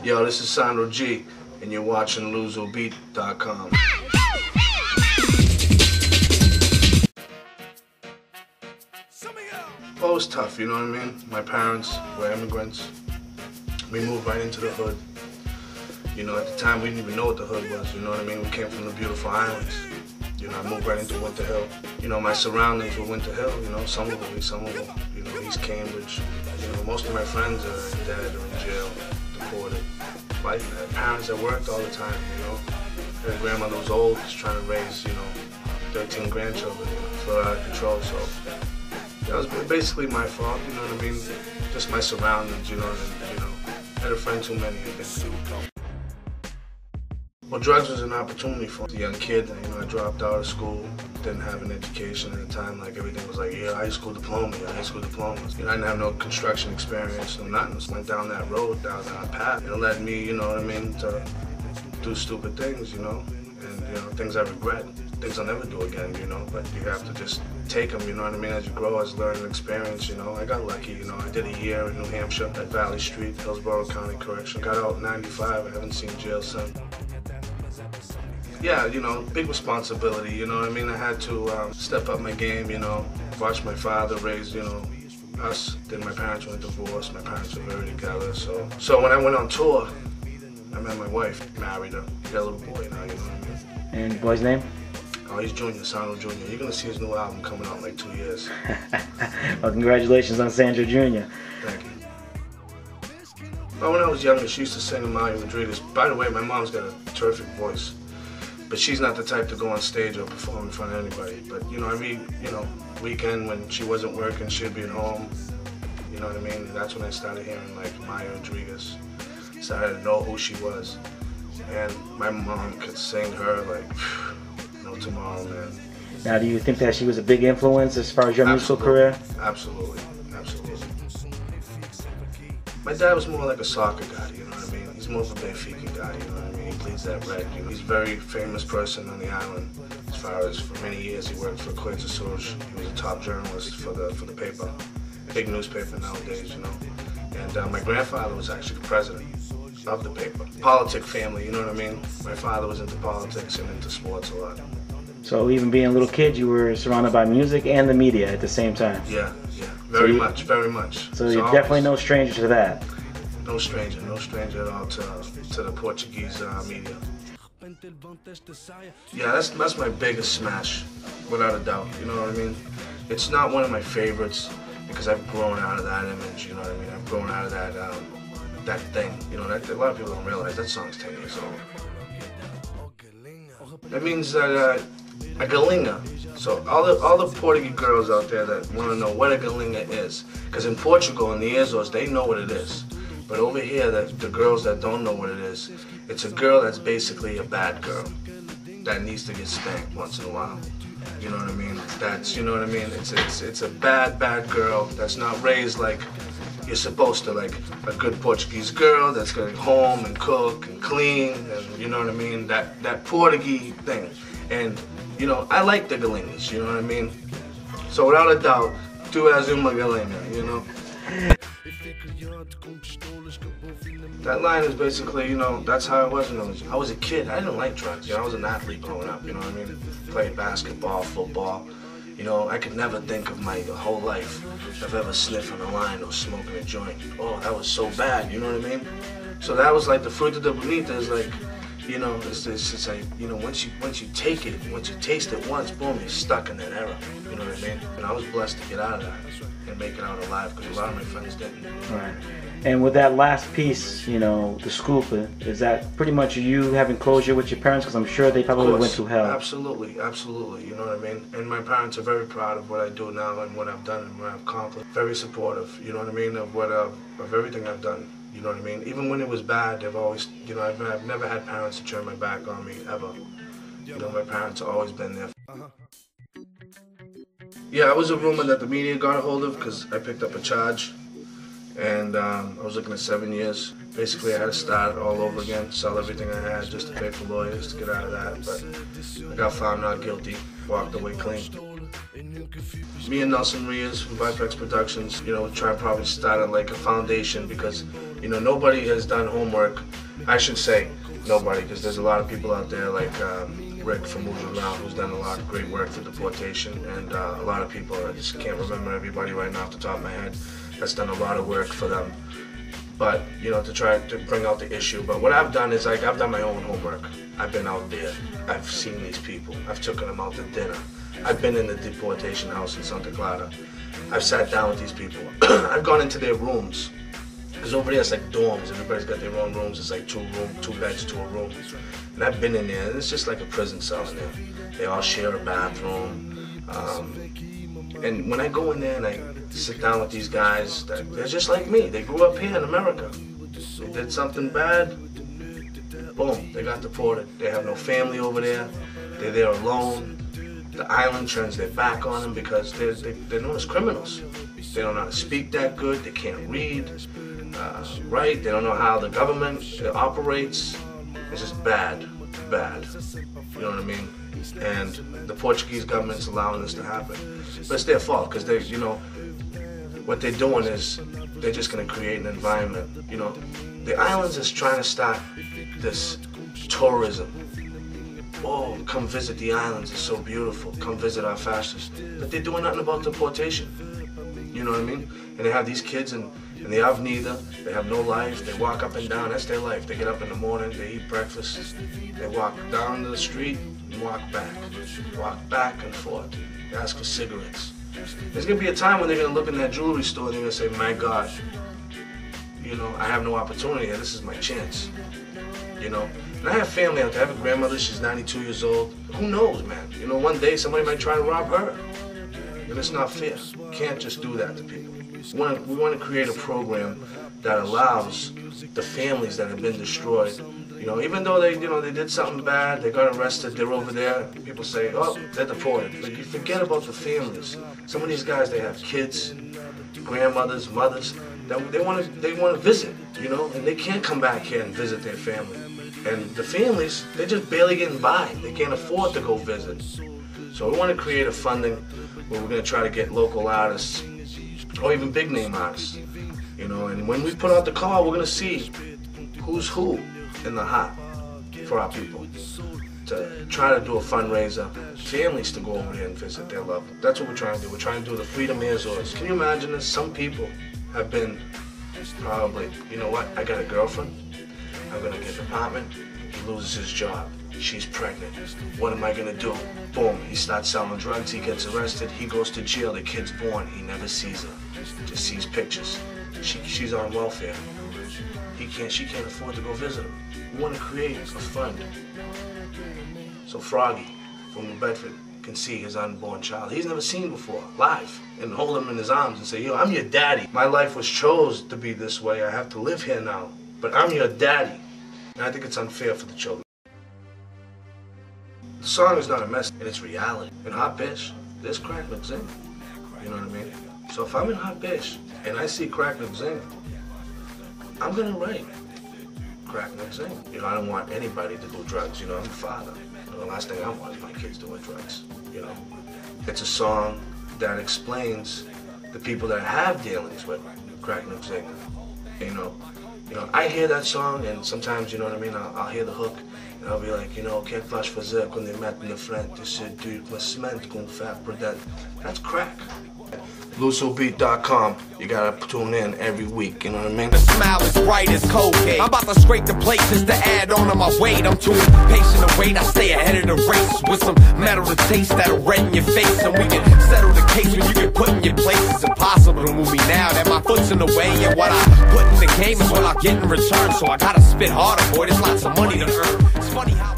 Yo, this is Sandro G, and you're watching LUSOBEAT.com. Well, it was tough, you know what I mean? My parents were immigrants. We moved right into the hood. You know, at the time we didn't even know what the hood was, you know what I mean? We came from the beautiful islands. You know, I moved right into Winter Hill. You know, my surroundings were Winter Hill, you know, some of them, you know, East Cambridge. You know, most of my friends are dead or in jail, deported. My parents that worked all the time, you know. Their grandmother was old, just trying to raise, you know, 13 grandchildren, flew out of control, so that was basically my fault, you know what I mean? Just my surroundings, you know, and, you know, I had a friend too many, I think. Well, drugs was an opportunity for a young kid. You know, I dropped out of school, didn't have an education at the time. Like, everything was like, yeah, high school diploma, high school diplomas. You know, I didn't have no construction experience, no nothing. Just went down that road, down that path. It led me, you know what I mean, to do stupid things, you know, and, you know, things I regret. Things I'll never do again, you know, but you have to just take them, you know what I mean, as you grow, as learning experience, you know. I got lucky, you know, I did a year in New Hampshire at Valley Street, Hillsborough County Correction. Got out in '95, I haven't seen jail since. Yeah, you know, big responsibility, you know what I mean? I had to step up my game, you know, watch my father raise, you know, us. Then my parents went divorced, my parents were very together, so when I went on tour, I met my wife, married her, got a little boy now, you know what I mean? And the boy's name? Oh, he's Junior, Sandro Jr. You're gonna see his new album coming out in like 2 years. Well, congratulations on Sandro Jr. Thank you. Well, when I was younger, she used to sing in Mario Rodriguez. By the way, my mom's got a terrific voice, but she's not the type to go on stage or perform in front of anybody. But, you know, every, you know, weekend when she wasn't working, she'd be at home. You know what I mean? That's when I started hearing, like, Mario Rodriguez. Started to know who she was. And my mom could sing her, like, no tomorrow, man. Now, do you think that she was a big influence as far as your musical career? Absolutely, absolutely. My dad was more like a soccer guy, you know what I mean? He's more of a Benfica guy, you know what I mean? He bleeds that red, you know? He's a very famous person on the island. As far as, for many years, he worked for Quays He was a top journalist for the paper. Big newspaper nowadays, you know? And my grandfather was actually the president of the paper. Politic family, you know what I mean? My father was into politics and into sports a lot. So even being a little kid, you were surrounded by music and the media at the same time? Yeah, yeah, very much, very much. So you're definitely no stranger to that? No stranger at all to the Portuguese media. Yeah, that's my biggest smash, without a doubt, you know what I mean? It's not one of my favorites because I've grown out of that image, you know what I mean? I've grown out of that thing, you know, that a lot of people don't realize that song's 10 years old. That means that a galinha. So all the Portuguese girls out there that want to know what a galinha is, because in Portugal and the Azores they know what it is, but over here the girls that don't know what it is, it's a girl that's basically a bad girl that needs to get spanked once in a while. You know what I mean? That's, you know what I mean? It's a bad girl that's not raised like you're supposed to, like a good Portuguese girl that's going home and cook and clean, and you know what I mean? That Portuguese thing. And, you know, I like the galinhas, you know what I mean? So without a doubt, tu és uma galinha, you know? That line is basically, you know, that's how I was when I was a kid. I didn't like drugs, you know, I was an athlete growing up, you know what I mean? Played basketball, football. You know, I could never think of my whole life of ever sniffing a line or smoking a joint. Oh, that was so bad, you know what I mean? So that was like the fruta de bonita is like, you know, it's like, you know, once you take it, once you taste it once, boom, you're stuck in that era. You know what I mean? And I was blessed to get out of that and make it out alive because a lot of my friends didn't. Right. And with that last piece, you know, the Sculpa, is that pretty much you having closure with your parents? Because I'm sure they probably went through hell. Absolutely, absolutely, you know what I mean? And my parents are very proud of what I do now and what I've done and what I've accomplished. Very supportive, you know what I mean, of everything I've done, you know what I mean? Even when it was bad, they've always, you know, I've never had parents to turn my back on me, ever. You know, my parents have always been there. Yeah, it was a rumor that the media got a hold of because I picked up a charge. And I was looking at 7 years. Basically, I had to start all over again, sell everything I had just to pay for lawyers to get out of that. But I got found not guilty, walked away clean. Me and Nelson Rios from Vipex Productions, you know, probably started like a foundation because, you You know, nobody has done homework. I should say nobody, because there's a lot of people out there like Rick from Moves Around, who's done a lot of great work for deportation, and a lot of people, I just can't remember everybody right now off the top of my head, that's done a lot of work for them. But, you know, to try to bring out the issue. But what I've done is, like, I've done my own homework. I've been out there. I've seen these people. I've taken them out to dinner. I've been in the deportation house in Santa Clara. I've sat down with these people. I've gone into their rooms. Because over there it's like dorms. Everybody's got their own rooms. It's like 2 beds to a room. And I've been in there, and it's just like a prison cell in there. They all share a bathroom. And when I go in there and I sit down with these guys, they're just like me. They grew up here in America. They did something bad, boom, they got deported. They have no family over there. They're there alone. The island turns their back on them because they're known as criminals. They don't know how to speak that good. They can't read, right? They don't know how the government operates. It's just bad. You know what I mean? And the Portuguese government's allowing this to happen. But it's their fault, because they, you know, what they're doing is they're just going to create an environment. You know, the islands is trying to start this tourism. Oh, come visit the islands, it's so beautiful. Come visit our fascists. But they're doing nothing about deportation. You know what I mean? And they have these kids and they have neither. They have no life. They walk up and down. That's their life. They get up in the morning, they eat breakfast. They walk down the street and walk back and forth. They ask for cigarettes. There's going to be a time when they're going to look in that jewelry store and they're going to say, my God, you know, I have no opportunity here. This is my chance. You know? And I have family out there. I have a grandmother. She's 92 years old. Who knows, man? You know, one day somebody might try to rob her. And it's not fair. You can't just do that to people. We want to create a program that allows the families that have been destroyed, you know, even though they did something bad, they got arrested, they're over there, people say, oh, they're deported. But you forget about the families. Some of these guys, they have kids, grandmothers, mothers, they want to visit, you know, and they can't come back here and visit their family. And the families, they're just barely getting by. They can't afford to go visit. So we want to create a funding where we're going to try to get local artists, or even big name artists, you know, and when we put out the call, we're going to see who's who in the hat for our people, to try to do a fundraiser, families to go over there and visit their loved ones. That's what we're trying to do. We're trying to do the Freedom Azores. Can you imagine this? Some people have been probably, you know what, I got a girlfriend, I'm going to get an apartment, he loses his job. She's pregnant. What am I gonna do? Boom, he starts selling drugs, he gets arrested, he goes to jail, the kid's born, he never sees her. Just sees pictures. She's on welfare. She can't afford to go visit him. We wanna create a fund so Froggy from New Bedford can see his unborn child he's never seen before, live, and hold him in his arms and say, yo, I'm your daddy. My life was chose to be this way, I have to live here now, but I'm your daddy. And I think it's unfair for the children. The song is not a message, and it's reality. In Hot Bish, there's Crack McZing. You know what I mean? So if I'm in Hot Bish and I see Crack McZing, I'm gonna write Crack McZing. You know, I don't want anybody to do drugs. You know, I'm a father. You know, the last thing I want is my kids doing drugs. You know, it's a song that explains the people that have dealings with Crack McZing. You know, I hear that song, and sometimes, you know what I mean, I'll hear the hook, and I'll be like, you know, que faz fazer quando eu meto na frente, seduir uma semente com fé por dentro. That's crack. LUSOBEAT.com. You gotta tune in every week, you know what I mean? The smile is bright as cocaine. I'm about to scrape the places to add on to my weight. I'm too impatient to wait. I stay ahead of the race with some metal to taste that'll redden your face. And we can settle the case when you get put in your place. It's impossible to move me now that my foot's in the way. And what I put in the game is what I'll get in return. So I gotta spit harder, boy. There's lots of money to earn. It's funny how